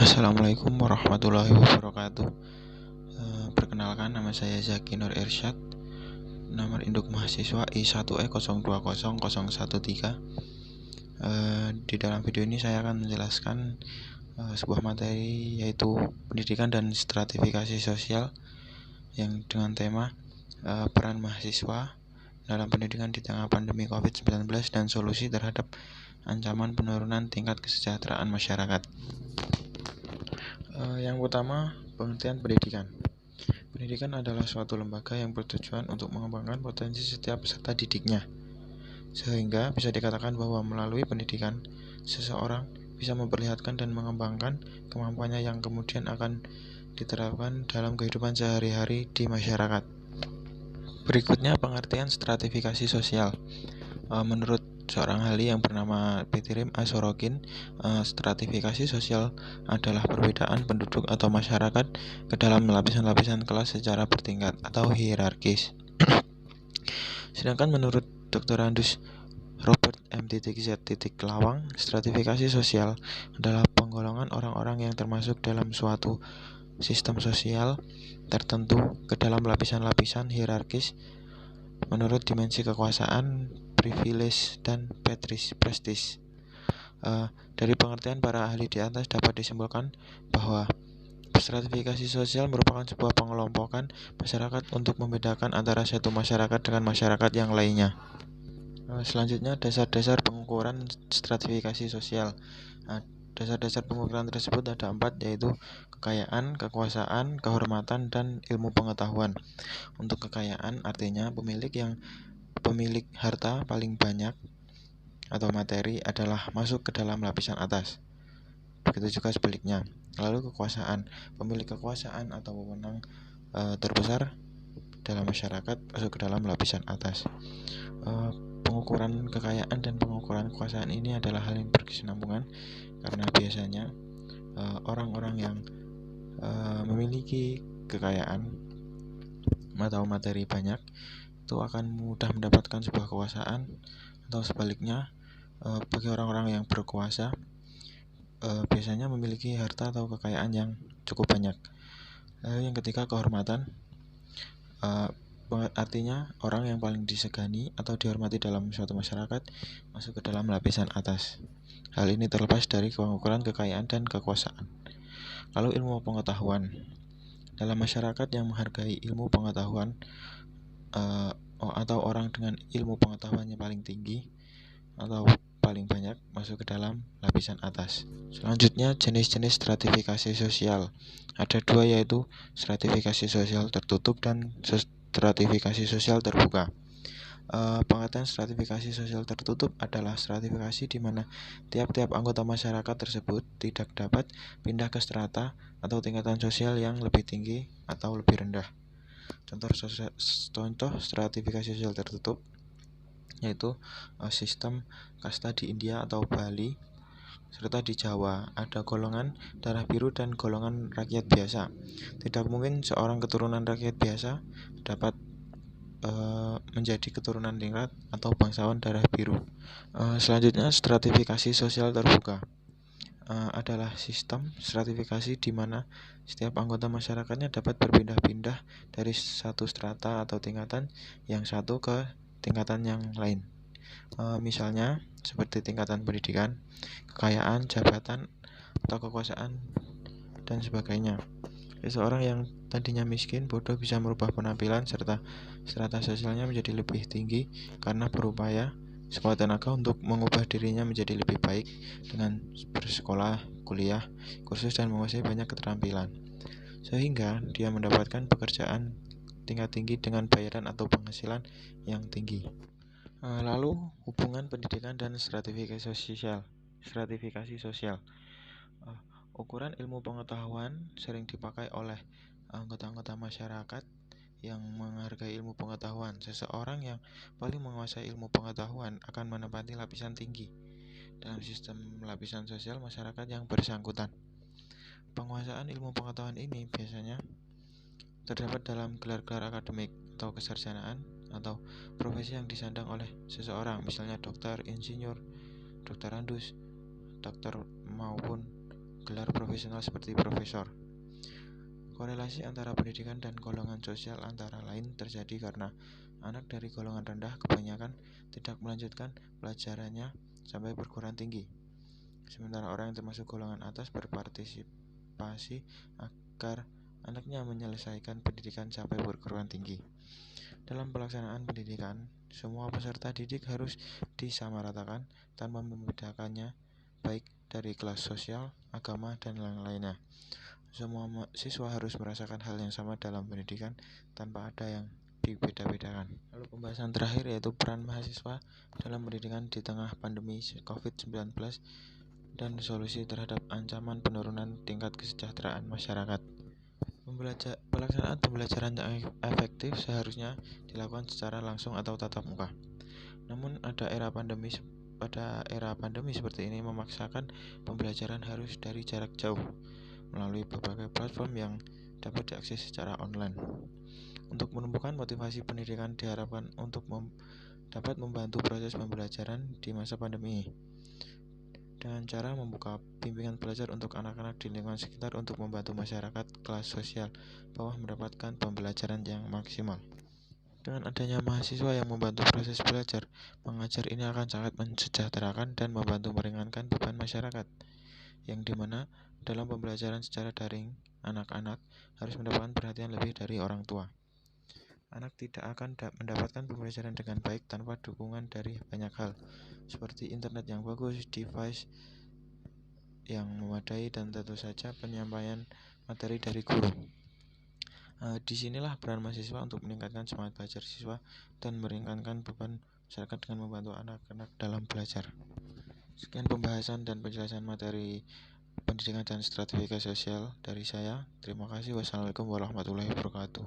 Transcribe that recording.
Assalamualaikum warahmatullahi wabarakatuh. Perkenalkan, nama saya Zaki Nur Irsyad. Nomor induk mahasiswa I1E020013. Di dalam video ini saya akan menjelaskan sebuah materi, yaitu pendidikan dan stratifikasi sosial, yang dengan tema peran mahasiswa dalam pendidikan di tengah pandemi COVID-19 dan solusi terhadap ancaman penurunan tingkat kesejahteraan masyarakat. Yang pertama, pengertian pendidikan. Pendidikan adalah suatu lembaga yang bertujuan untuk mengembangkan potensi setiap peserta didiknya, sehingga bisa dikatakan bahwa melalui pendidikan, seseorang bisa memperlihatkan dan mengembangkan kemampuannya yang kemudian akan diterapkan dalam kehidupan sehari-hari di masyarakat. Berikutnya, pengertian stratifikasi sosial. Menurut seorang ahli yang bernama Petrim A. Sorokin, stratifikasi sosial adalah perbedaan penduduk atau masyarakat ke dalam lapisan-lapisan kelas secara bertingkat atau hierarkis. Sedangkan menurut Dr. Andus Robert M.Z. Lawang, stratifikasi sosial adalah penggolongan orang-orang yang termasuk dalam suatu sistem sosial tertentu ke dalam lapisan-lapisan hierarkis menurut dimensi kekuasaan, privilege, dan prestis. Dari pengertian para ahli di atas dapat disimpulkan bahwa stratifikasi sosial merupakan sebuah pengelompokan masyarakat untuk membedakan antara satu masyarakat dengan masyarakat yang lainnya. Selanjutnya, dasar-dasar pengukuran stratifikasi sosial. Dasar-dasar pengukuran tersebut ada 4, yaitu kekayaan, kekuasaan, kehormatan, dan ilmu pengetahuan. Untuk kekayaan artinya pemilik harta paling banyak atau materi adalah masuk ke dalam lapisan atas. Begitu juga sebaliknya. Lalu kekuasaan, pemilik kekuasaan atau wewenang terbesar dalam masyarakat masuk ke dalam lapisan atas. Pengukuran kekayaan dan pengukuran kekuasaan ini adalah hal yang berkesinambungan, karena biasanya orang-orang yang memiliki kekayaan atau materi banyak itu akan mudah mendapatkan sebuah kekuasaan, atau sebaliknya bagi orang-orang yang berkuasa biasanya memiliki harta atau kekayaan yang cukup banyak. Lalu yang ketiga, kehormatan. Artinya orang yang paling disegani atau dihormati dalam suatu masyarakat masuk ke dalam lapisan atas. Hal ini terlepas dari pengukuran kekayaan dan kekuasaan. Lalu ilmu pengetahuan. Dalam masyarakat yang menghargai ilmu pengetahuan atau orang dengan ilmu pengetahuannya paling tinggi atau paling banyak masuk ke dalam lapisan atas. Selanjutnya, jenis-jenis stratifikasi sosial. Ada 2, yaitu stratifikasi sosial tertutup dan stratifikasi sosial terbuka. Pengertian stratifikasi sosial tertutup adalah stratifikasi di mana tiap-tiap anggota masyarakat tersebut tidak dapat pindah ke strata atau tingkatan sosial yang lebih tinggi atau lebih rendah. Contoh stratifikasi sosial tertutup yaitu sistem kasta di India atau Bali, serta di Jawa ada golongan darah biru dan golongan rakyat biasa. Tidak mungkin seorang keturunan rakyat biasa dapat menjadi keturunan ningrat atau bangsawan darah biru. Selanjutnya, stratifikasi sosial terbuka adalah sistem stratifikasi di mana setiap anggota masyarakatnya dapat berpindah-pindah dari satu strata atau tingkatan yang satu ke tingkatan yang lain. Misalnya seperti tingkatan pendidikan, kekayaan, jabatan, atau kekuasaan, dan sebagainya. Seseorang yang tadinya miskin, bodoh bisa merubah penampilan serta strata sosialnya menjadi lebih tinggi karena berupaya sekuat tenaga untuk mengubah dirinya menjadi lebih baik dengan bersekolah, kuliah, kursus, dan menguasai banyak keterampilan, sehingga dia mendapatkan pekerjaan tingkat tinggi dengan bayaran atau penghasilan yang tinggi. Lalu hubungan pendidikan dan stratifikasi sosial. Ukuran ilmu pengetahuan sering dipakai oleh anggota-anggota masyarakat yang menghargai ilmu pengetahuan. Seseorang yang paling menguasai ilmu pengetahuan akan menempati lapisan tinggi dalam sistem lapisan sosial masyarakat yang bersangkutan. Penguasaan ilmu pengetahuan ini biasanya terdapat dalam gelar-gelar akademik atau kesarjanaan atau profesi yang disandang oleh seseorang, misalnya dokter, insinyur, doktorandus, dokter maupun gelar profesional seperti profesor. Korelasi antara pendidikan dan golongan sosial antara lain terjadi karena anak dari golongan rendah kebanyakan tidak melanjutkan pelajarannya sampai perguruan tinggi. Sementara orang yang termasuk golongan atas berpartisipasi agar anaknya menyelesaikan pendidikan sampai perguruan tinggi. Dalam pelaksanaan pendidikan, semua peserta didik harus disamaratakan tanpa membedakannya baik dari kelas sosial, agama, dan lain-lainnya. Semua siswa harus merasakan hal yang sama dalam pendidikan tanpa ada yang dibeda-bedakan. Lalu pembahasan terakhir yaitu peran mahasiswa dalam pendidikan di tengah pandemi COVID-19 dan solusi terhadap ancaman penurunan tingkat kesejahteraan masyarakat. Pelaksanaan pembelajaran yang efektif seharusnya dilakukan secara langsung atau tatap muka. Namun pada era pandemi seperti ini memaksakan pembelajaran harus dari jarak jauh melalui berbagai platform yang dapat diakses secara online. Untuk menumbuhkan motivasi pendidikan diharapkan untuk dapat membantu proses pembelajaran di masa pandemi dengan cara membuka bimbingan belajar untuk anak-anak di lingkungan sekitar untuk membantu masyarakat kelas sosial bawah mendapatkan pembelajaran yang maksimal. Dengan adanya mahasiswa yang membantu proses belajar mengajar ini akan sangat mensejahterakan dan membantu meringankan beban masyarakat, yang dimana dalam pembelajaran secara daring, anak-anak harus mendapatkan perhatian lebih dari orang tua. Anak tidak akan mendapatkan pembelajaran dengan baik tanpa dukungan dari banyak hal, seperti internet yang bagus, device yang memadai, dan tentu saja penyampaian materi dari guru. Disinilah peran mahasiswa untuk meningkatkan semangat belajar siswa dan meringankan beban masyarakat dengan membantu anak-anak dalam belajar. Sekian pembahasan dan penjelasan materi pendidikan dan stratifikasi sosial dari saya. Terima kasih. Wassalamualaikum warahmatullahi wabarakatuh.